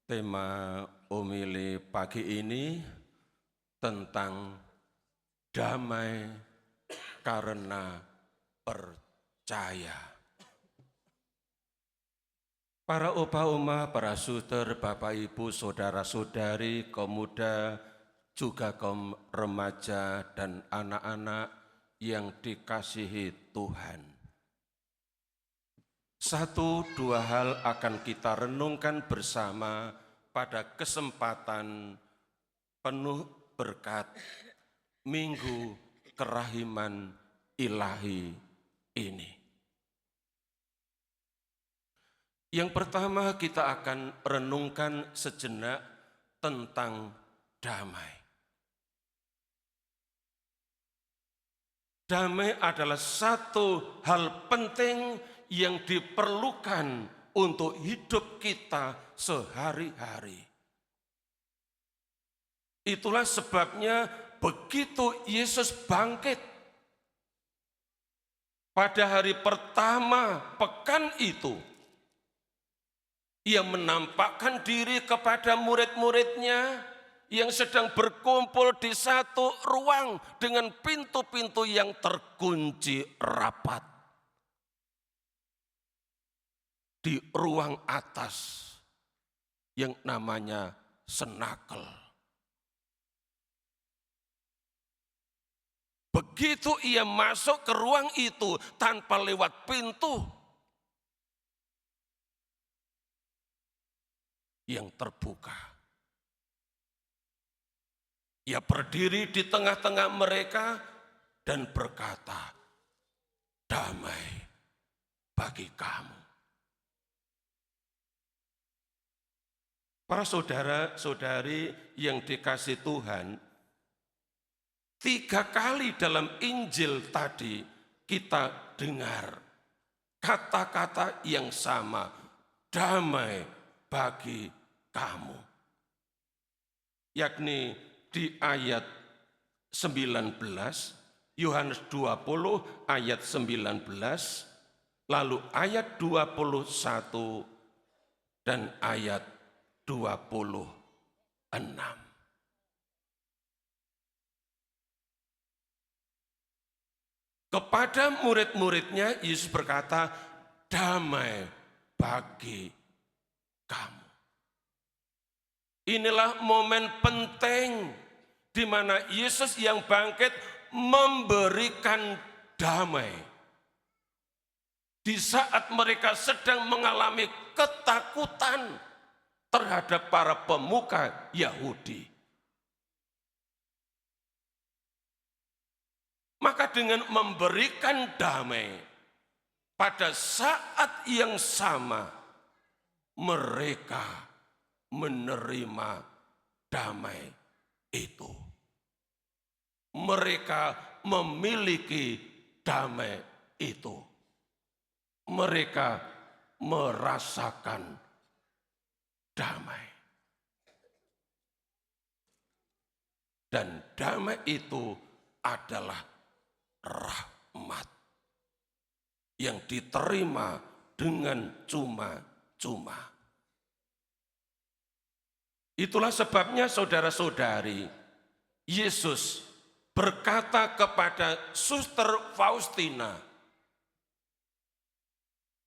Tema homili pagi ini tentang damai karena percaya. Para obah-omah, para suster, Bapak Ibu, saudara-saudari, kaum muda, juga kaum remaja dan anak-anak yang dikasihi Tuhan. Satu dua hal akan kita renungkan bersama pada kesempatan penuh berkat Minggu Kerahiman Ilahi ini. Yang pertama kita akan renungkan sejenak tentang damai. Damai adalah satu hal penting yang diperlukan untuk hidup kita sehari-hari. Itulah sebabnya begitu Yesus bangkit pada hari pertama pekan itu, Ia menampakkan diri kepada murid-muridnya yang sedang berkumpul di satu ruang dengan pintu-pintu yang terkunci rapat. Di ruang atas yang namanya senakel. Begitu ia masuk ke ruang itu tanpa lewat pintu yang terbuka. Ia berdiri di tengah-tengah mereka dan berkata, "Damai bagi kamu." Para saudara-saudari yang dikasih Tuhan, 3 kali dalam Injil tadi kita dengar kata-kata yang sama, damai bagi kamu. Yakni di ayat 19, Yohanes 20 ayat 19, lalu ayat 21 dan ayat 26. Kepada murid-muridnya Yesus berkata, damai bagi kamu. Inilah momen penting di mana Yesus yang bangkit memberikan damai. Di saat mereka sedang mengalami ketakutan terhadap para pemuka Yahudi. Maka dengan memberikan damai, pada saat yang sama mereka menerima damai itu. Mereka memiliki damai itu. Mereka merasakan damai. Dan damai itu adalah rahmat yang diterima dengan cuma-cuma. Itulah sebabnya saudara-saudari, Yesus berkata kepada Suster Faustina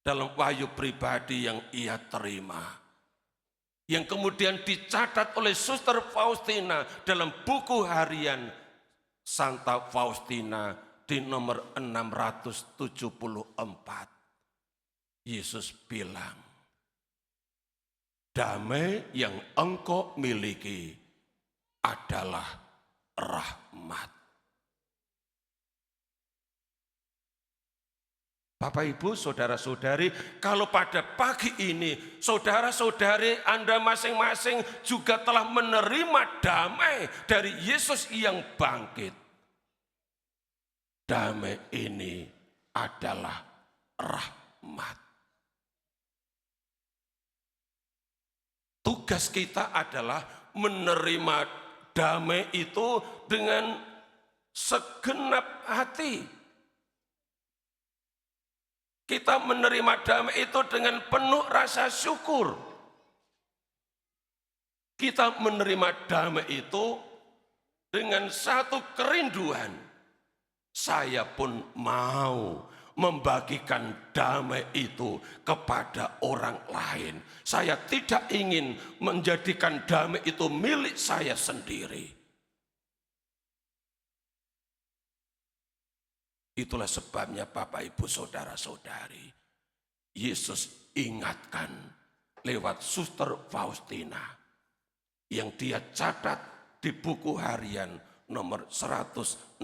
dalam wahyu pribadi yang ia terima, yang kemudian dicatat oleh Suster Faustina dalam buku harian Santa Faustina di nomor 674. Yesus bilang, damai yang engkau miliki adalah rahmat. Bapak, Ibu, saudara-saudari, kalau pada pagi ini saudara-saudari Anda masing-masing juga telah menerima damai dari Yesus yang bangkit. Damai ini adalah rahmat. Tugas kita adalah menerima damai itu dengan segenap hati. Kita menerima damai itu dengan penuh rasa syukur. Kita menerima damai itu dengan satu kerinduan. Saya pun mau membagikan damai itu kepada orang lain. Saya tidak ingin menjadikan damai itu milik saya sendiri. Itulah sebabnya Bapak, Ibu, Saudara-saudari, Yesus ingatkan lewat Suster Faustina yang dia catat di buku harian nomor 165.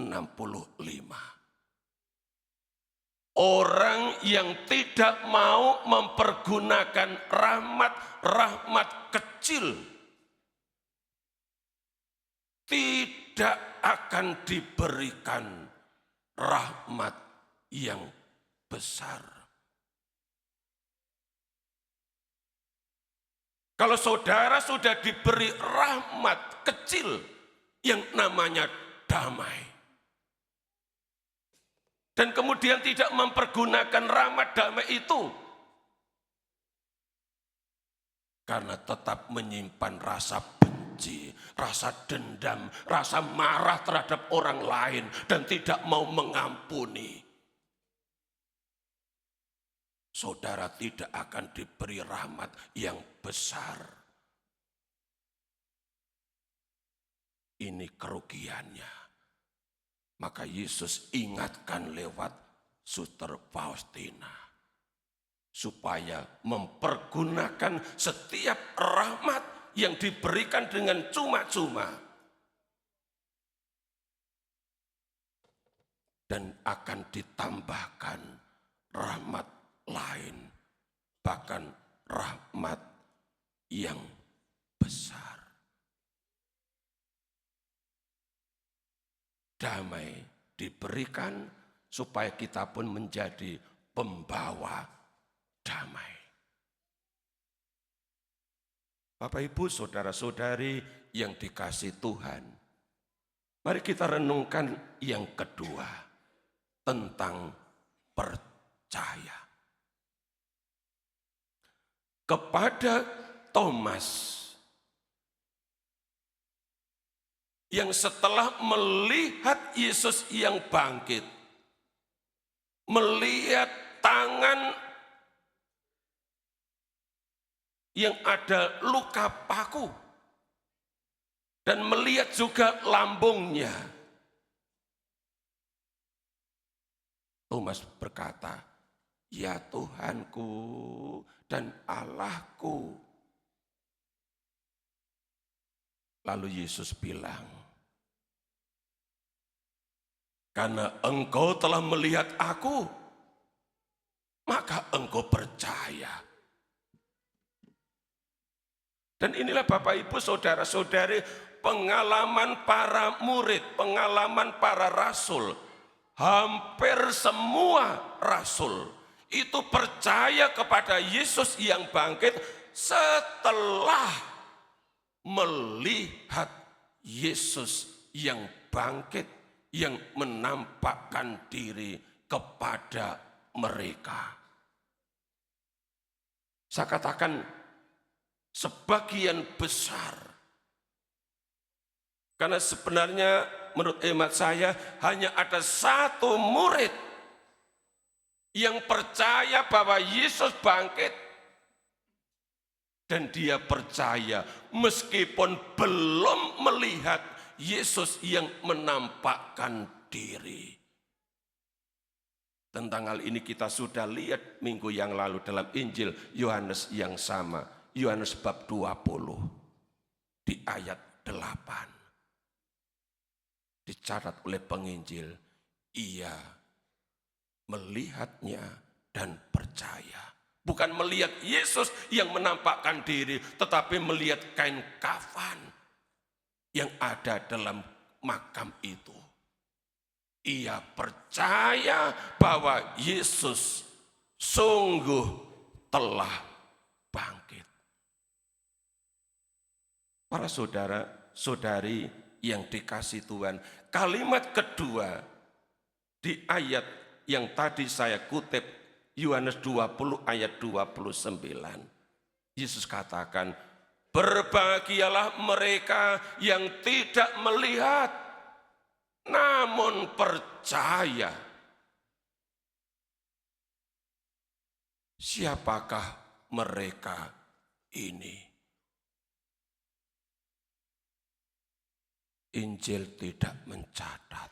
Orang yang tidak mau mempergunakan rahmat kecil tidak akan diberikan rahmat yang besar. Kalau saudara sudah diberi rahmat kecil yang namanya damai, dan kemudian tidak mempergunakan rahmat damai itu karena tetap menyimpan rasa benci, rasa dendam, rasa marah terhadap orang lain dan tidak mau mengampuni, saudara tidak akan diberi rahmat yang besar. Ini kerugiannya. Maka Yesus ingatkan lewat Suster Faustina supaya mempergunakan setiap rahmat yang diberikan dengan cuma-cuma dan akan ditambahkan rahmat lain, bahkan rahmat yang besar. Damai diberikan supaya kita pun menjadi pembawa damai. Bapak, Ibu, Saudara-saudari yang dikasihi Tuhan, mari kita renungkan yang kedua tentang percaya. Kepada Thomas yang setelah melihat Yesus yang bangkit, melihat tangan yang ada luka paku, dan melihat juga lambungnya, Thomas berkata, "Ya Tuhanku dan Allahku." Lalu Yesus bilang, "Karena engkau telah melihat aku, maka engkau percaya." Dan inilah Bapak, Ibu, Saudara-saudari, pengalaman para murid, pengalaman para rasul. Hampir semua rasul itu percaya kepada Yesus yang bangkit setelah melihat Yesus yang bangkit, yang menampakkan diri kepada mereka. Saya katakan sebagian besar, karena sebenarnya menurut hemat saya hanya ada satu murid yang percaya bahwa Yesus bangkit. Dan dia percaya meskipun belum melihat Yesus yang menampakkan diri. Tentang hal ini kita sudah lihat minggu yang lalu dalam Injil Yohanes yang sama. Yohanes bab 20 di ayat 8. Dicatat oleh penginjil, ia melihatnya dan percaya. Bukan melihat Yesus yang menampakkan diri, tetapi melihat kain kafan yang ada dalam makam itu. Ia percaya bahwa Yesus sungguh telah bangkit. Para saudara-saudari yang dikasihi Tuhan, kalimat kedua di ayat yang tadi saya kutip, Yohanes 20 ayat 29. Yesus katakan, Berbahagialah mereka yang tidak melihat, namun percaya. Siapakah mereka ini? Injil tidak mencatat.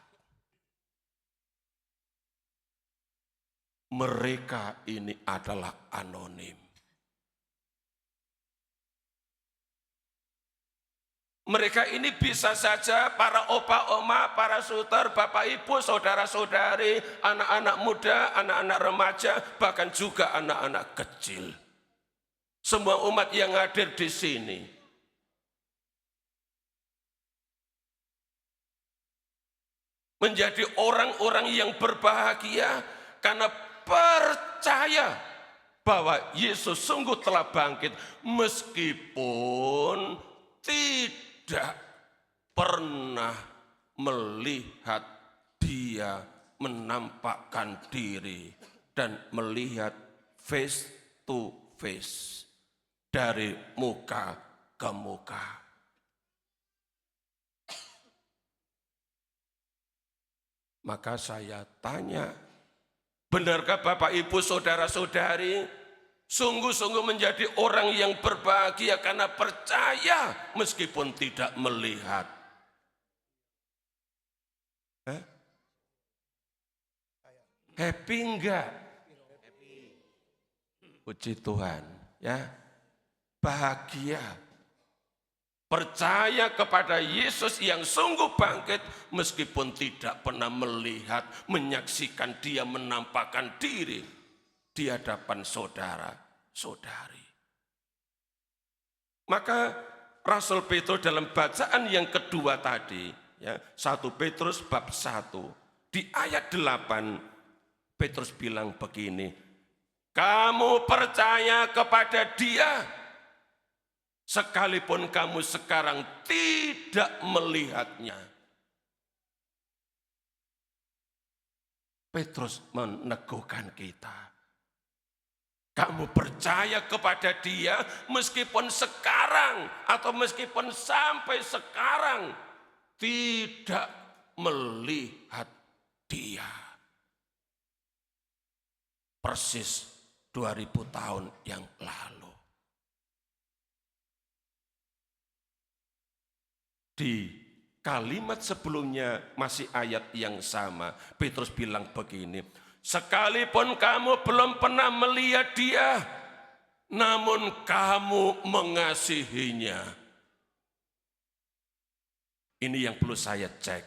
Mereka ini adalah anonim. Mereka ini bisa saja para opa, oma, para suster, bapak, ibu, saudara-saudari, anak-anak muda, anak-anak remaja, bahkan juga anak-anak kecil. Semua umat yang hadir di sini. Menjadi orang-orang yang berbahagia karena percaya bahwa Yesus sungguh telah bangkit meskipun tidak pernah melihat dia menampakkan diri dan melihat face to face dari muka ke muka. Maka saya tanya, benarkah Bapak Ibu saudara-saudari sungguh-sungguh menjadi orang yang berbahagia karena percaya meskipun tidak melihat? Happy enggak? Puji Tuhan, ya. Bahagia. Percaya kepada Yesus yang sungguh bangkit meskipun tidak pernah melihat, menyaksikan dia menampakkan diri di hadapan saudara-saudari. Maka Rasul Petrus dalam bacaan yang kedua tadi, ya, 1 Petrus bab 1, di ayat 8, Petrus bilang begini, kamu percaya kepada dia, sekalipun kamu sekarang tidak melihatnya. Petrus meneguhkan kita. Kamu percaya kepada dia meskipun sekarang atau meskipun sampai sekarang tidak melihat dia. Persis 2000 tahun yang lalu. Di kalimat sebelumnya masih ayat yang sama. Petrus bilang begini, sekalipun kamu belum pernah melihat dia, namun kamu mengasihinya. Ini yang perlu saya cek.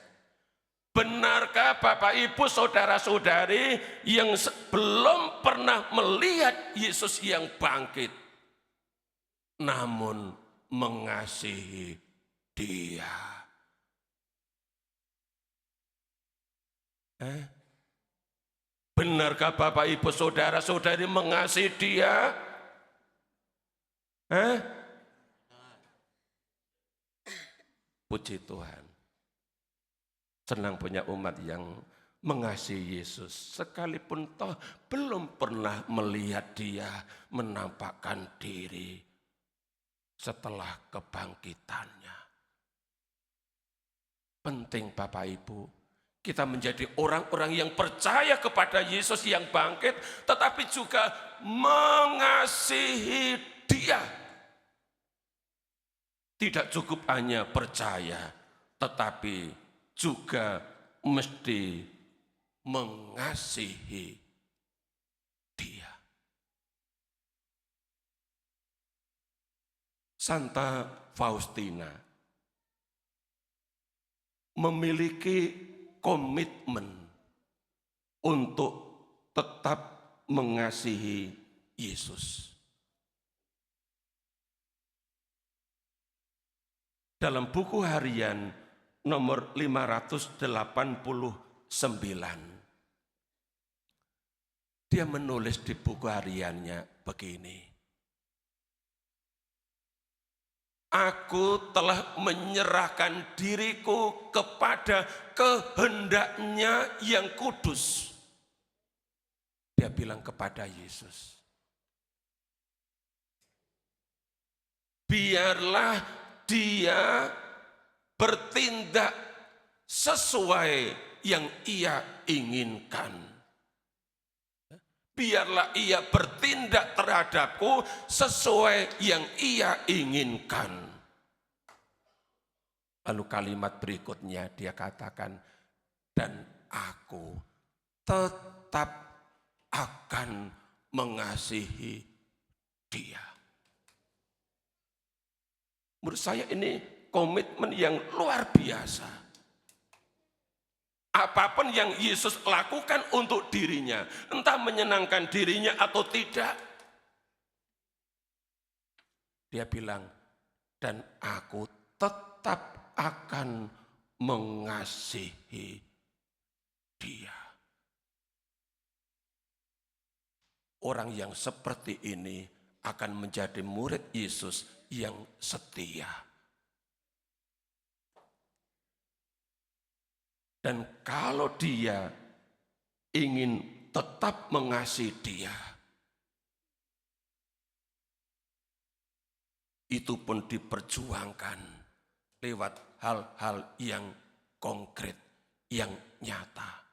Benarkah Bapak Ibu saudara-saudari yang belum pernah melihat Yesus yang bangkit, namun mengasihi dia? Benarkah Bapak Ibu saudara-saudari mengasihi dia? Puji Tuhan. Senang punya umat yang mengasihi Yesus. Sekalipun toh belum pernah melihat dia menampakkan diri setelah kebangkitannya. Penting Bapak Ibu, kita menjadi orang-orang yang percaya kepada Yesus yang bangkit, tetapi juga mengasihi dia. Tidak cukup hanya percaya, tetapi juga mesti mengasihi dia. Santa Faustina memiliki komitmen untuk tetap mengasihi Yesus. Dalam buku harian nomor 589, dia menulis di buku hariannya begini. Aku telah menyerahkan diriku kepada kehendaknya yang kudus. Dia bilang kepada Yesus. biarlah dia bertindak sesuai yang ia inginkan. Biarlah ia bertindak terhadapku sesuai yang ia inginkan. Lalu kalimat berikutnya dia katakan, dan aku tetap akan mengasihi dia. Menurut saya ini komitmen yang luar biasa. Apapun yang Yesus lakukan untuk dirinya, entah menyenangkan dirinya atau tidak, dia bilang, dan aku tetap akan mengasihi dia. Orang yang seperti ini akan menjadi murid Yesus yang setia. Dan kalau dia ingin tetap mengasihi dia, itu pun diperjuangkan lewat hal-hal yang konkret, yang nyata.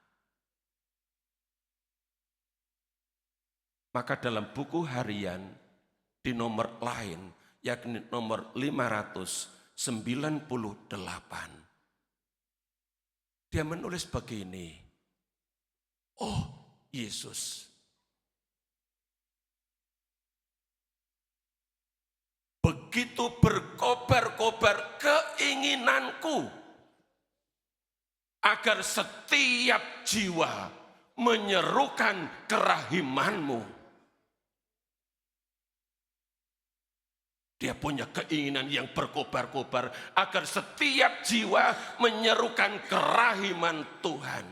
Maka dalam buku harian di nomor lain, yakni nomor 598, dia menulis begini, oh Yesus, begitu berkobar-kobar keinginanku agar setiap jiwa menyerukan kerahimanmu. Dia punya keinginan yang berkobar-kobar agar setiap jiwa menyerukan kerahiman Tuhan.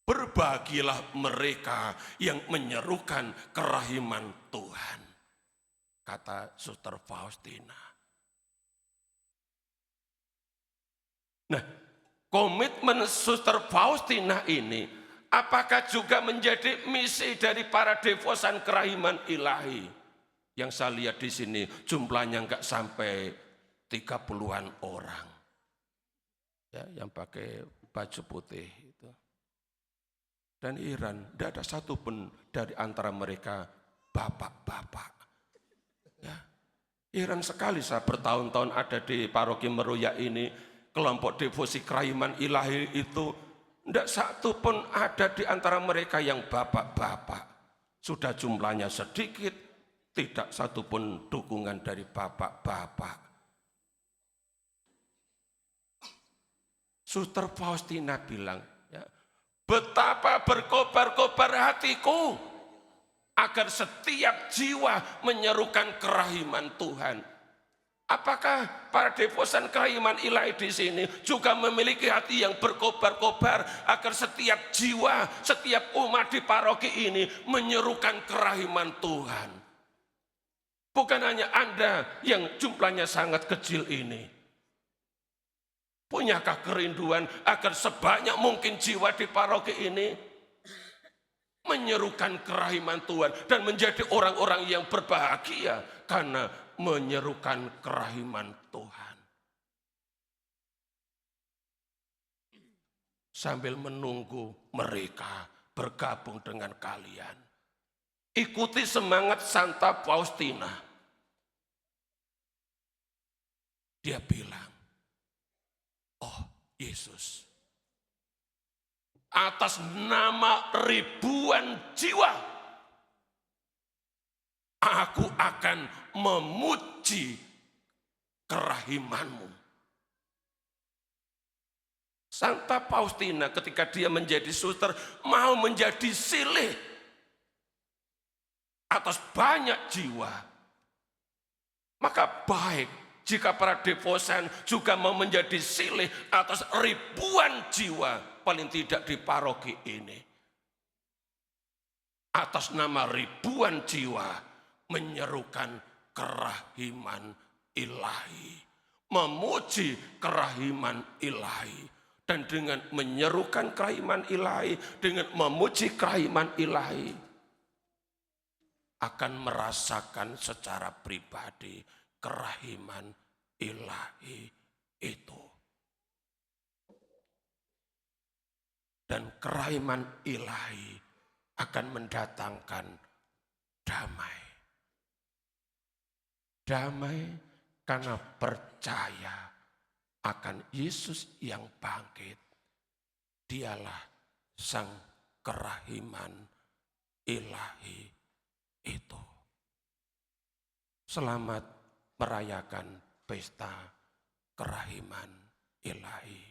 Berbahagialah mereka yang menyerukan kerahiman Tuhan, kata Suster Faustina. Nah, komitmen Suster Faustina ini apakah juga menjadi misi dari para devosan kerahiman ilahi? Yang saya lihat di sini jumlahnya enggak sampai 30-an orang. Ya, yang pakai baju putih itu. Dan Iran, tidak ada satupun dari antara mereka bapak-bapak. Ya. Iran sekali saya bertahun-tahun ada di paroki Meruya ini, kelompok devosi kerahiman ilahi itu, tidak satu pun ada di antara mereka yang bapak-bapak. Sudah jumlahnya sedikit, tidak satu pun dukungan dari bapak-bapak. Suster Faustina bilang, ya, betapa berkobar-kobar hatiku agar setiap jiwa menyerukan kerahiman Tuhan. Apakah para devosan kerahiman ilahi di sini juga memiliki hati yang berkobar-kobar agar setiap jiwa, setiap umat di paroki ini menyerukan kerahiman Tuhan? Bukan hanya Anda yang jumlahnya sangat kecil ini. Punyakah kerinduan agar sebanyak mungkin jiwa di paroki ini menyerukan kerahiman Tuhan dan menjadi orang-orang yang berbahagia karena menyerukan kerahiman Tuhan? Sambil menunggu mereka bergabung dengan kalian, ikuti semangat Santa Faustina. Dia bilang, oh Yesus, atas nama ribuan jiwa, aku akan memuji kerahimanmu. Santa Faustina ketika dia menjadi suster mau menjadi silih atas banyak jiwa. Maka baik jika para devosan juga mau menjadi silih atas ribuan jiwa, paling tidak di paroki ini. Atas nama ribuan jiwa menyerukan kerahiman ilahi, memuji kerahiman ilahi. Dan dengan menyerukan kerahiman ilahi, dengan memuji kerahiman ilahi, akan merasakan secara pribadi kerahiman ilahi itu. Dan kerahiman ilahi akan mendatangkan damai. Damai karena percaya akan Yesus yang bangkit. Dialah sang kerahiman ilahi itu. Selamat merayakan pesta kerahiman ilahi.